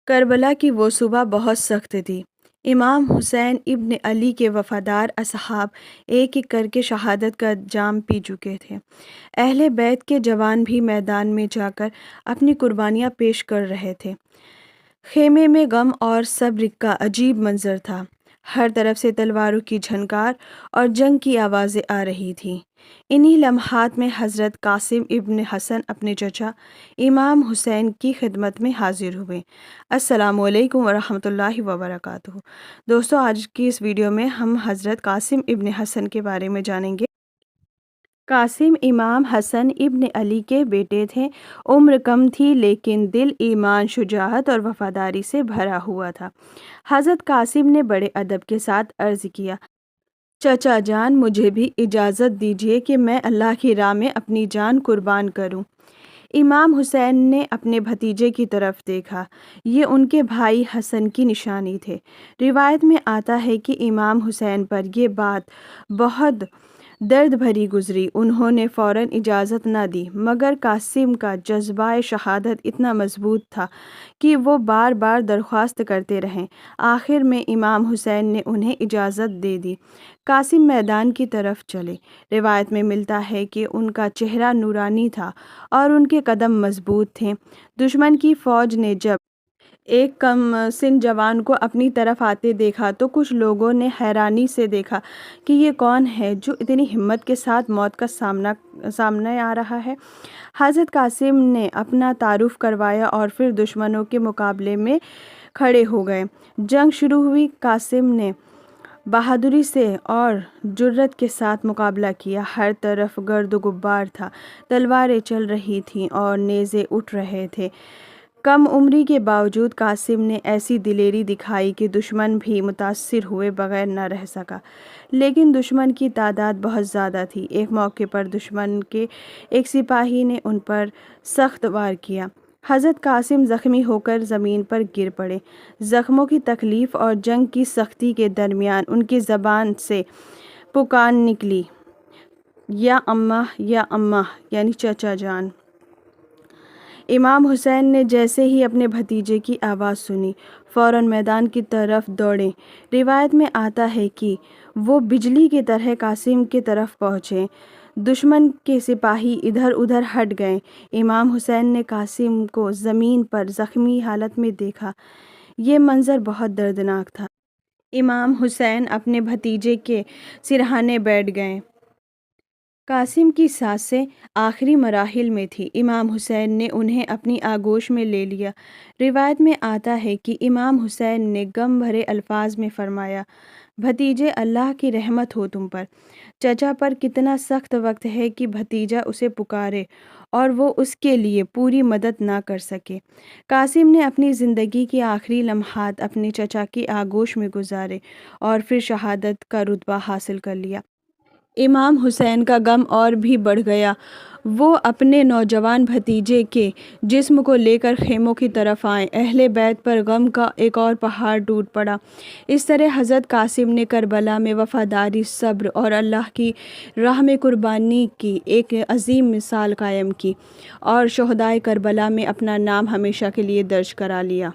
کربلا کی وہ صبح بہت سخت تھی۔ امام حسین ابن علی کے وفادار اصحاب ایک ایک کر کے شہادت کا جام پی چکے تھے۔ اہل بیت کے جوان بھی میدان میں جا کر اپنی قربانیاں پیش کر رہے تھے۔ خیمے میں غم اور صبر کا عجیب منظر تھا۔ ہر طرف سے تلواروں کی جھنکار اور جنگ کی آوازیں آ رہی تھیں۔ انہی لمحات میں حضرت قاسم ابن حسن اپنے چچا امام حسین کی خدمت میں حاضر ہوئے۔ السلام علیکم ورحمۃ اللہ وبرکاتہ۔ دوستو، آج کی اس ویڈیو میں ہم حضرت قاسم ابن حسن کے بارے میں جانیں گے۔ قاسم امام حسن ابن علی کے بیٹے تھے۔ عمر کم تھی لیکن دل ایمان، شجاعت اور وفاداری سے بھرا ہوا تھا۔ حضرت قاسم نے بڑے ادب کے ساتھ عرض کیا، چچا جان، مجھے بھی اجازت دیجیے کہ میں اللہ کی راہ میں اپنی جان قربان کروں۔ امام حسین نے اپنے بھتیجے کی طرف دیکھا۔ یہ ان کے بھائی حسن کی نشانی تھے۔ روایت میں آتا ہے کہ امام حسین پر یہ بات بہت درد بھری گزری۔ انہوں نے فوراً اجازت نہ دی، مگر قاسم کا جذبہ شہادت اتنا مضبوط تھا کہ وہ بار بار درخواست کرتے رہے۔ آخر میں امام حسین نے انہیں اجازت دے دی۔ قاسم میدان کی طرف چلے۔ روایت میں ملتا ہے کہ ان کا چہرہ نورانی تھا اور ان کے قدم مضبوط تھے۔ دشمن کی فوج نے جب ایک کم سن جوان کو اپنی طرف آتے دیکھا تو کچھ لوگوں نے حیرانی سے دیکھا کہ یہ کون ہے جو اتنی ہمت کے ساتھ موت کا سامنے آ رہا ہے۔ حضرت قاسم نے اپنا تعارف کروایا اور پھر دشمنوں کے مقابلے میں کھڑے ہو گئے۔ جنگ شروع ہوئی۔ قاسم نے بہادری سے اور جرأت کے ساتھ مقابلہ کیا۔ ہر طرف گرد و غبار تھا، تلواریں چل رہی تھیں اور نیزے اٹھ رہے تھے۔ کم عمری کے باوجود قاسم نے ایسی دلیری دکھائی کہ دشمن بھی متاثر ہوئے بغیر نہ رہ سکا۔ لیکن دشمن کی تعداد بہت زیادہ تھی۔ ایک موقع پر دشمن کے ایک سپاہی نے ان پر سخت وار کیا۔ حضرت قاسم زخمی ہو کر زمین پر گر پڑے۔ زخموں کی تکلیف اور جنگ کی سختی کے درمیان ان کی زبان سے پکار نکلی، یا اماں، یا اماں، یعنی چچا جان۔ امام حسین نے جیسے ہی اپنے بھتیجے کی آواز سنی، فوراً میدان کی طرف دوڑے۔ روایت میں آتا ہے کہ وہ بجلی کی طرح قاسم کی طرف پہنچے۔ دشمن کے سپاہی ادھر ادھر ہٹ گئے۔ امام حسین نے قاسم کو زمین پر زخمی حالت میں دیکھا۔ یہ منظر بہت دردناک تھا۔ امام حسین اپنے بھتیجے کے سرہانے بیٹھ گئے۔ قاسم کی سانسیں آخری مراحل میں تھیں۔ امام حسین نے انہیں اپنی آغوش میں لے لیا۔ روایت میں آتا ہے کہ امام حسین نے غم بھرے الفاظ میں فرمایا، بھتیجے، اللہ کی رحمت ہو تم پر۔ چچا پر کتنا سخت وقت ہے کہ بھتیجا اسے پکارے اور وہ اس کے لیے پوری مدد نہ کر سکے۔ قاسم نے اپنی زندگی کے آخری لمحات اپنے چچا کی آغوش میں گزارے اور پھر شہادت کا رتبہ حاصل کر لیا۔ امام حسین کا غم اور بھی بڑھ گیا۔ وہ اپنے نوجوان بھتیجے کے جسم کو لے کر خیموں کی طرف آئے۔ اہل بیت پر غم کا ایک اور پہاڑ ٹوٹ پڑا۔ اس طرح حضرت قاسم نے کربلا میں وفاداری، صبر اور اللہ کی راہ میں قربانی کی ایک عظیم مثال قائم کی اور شہدائے کربلا میں اپنا نام ہمیشہ کے لیے درج کرا لیا۔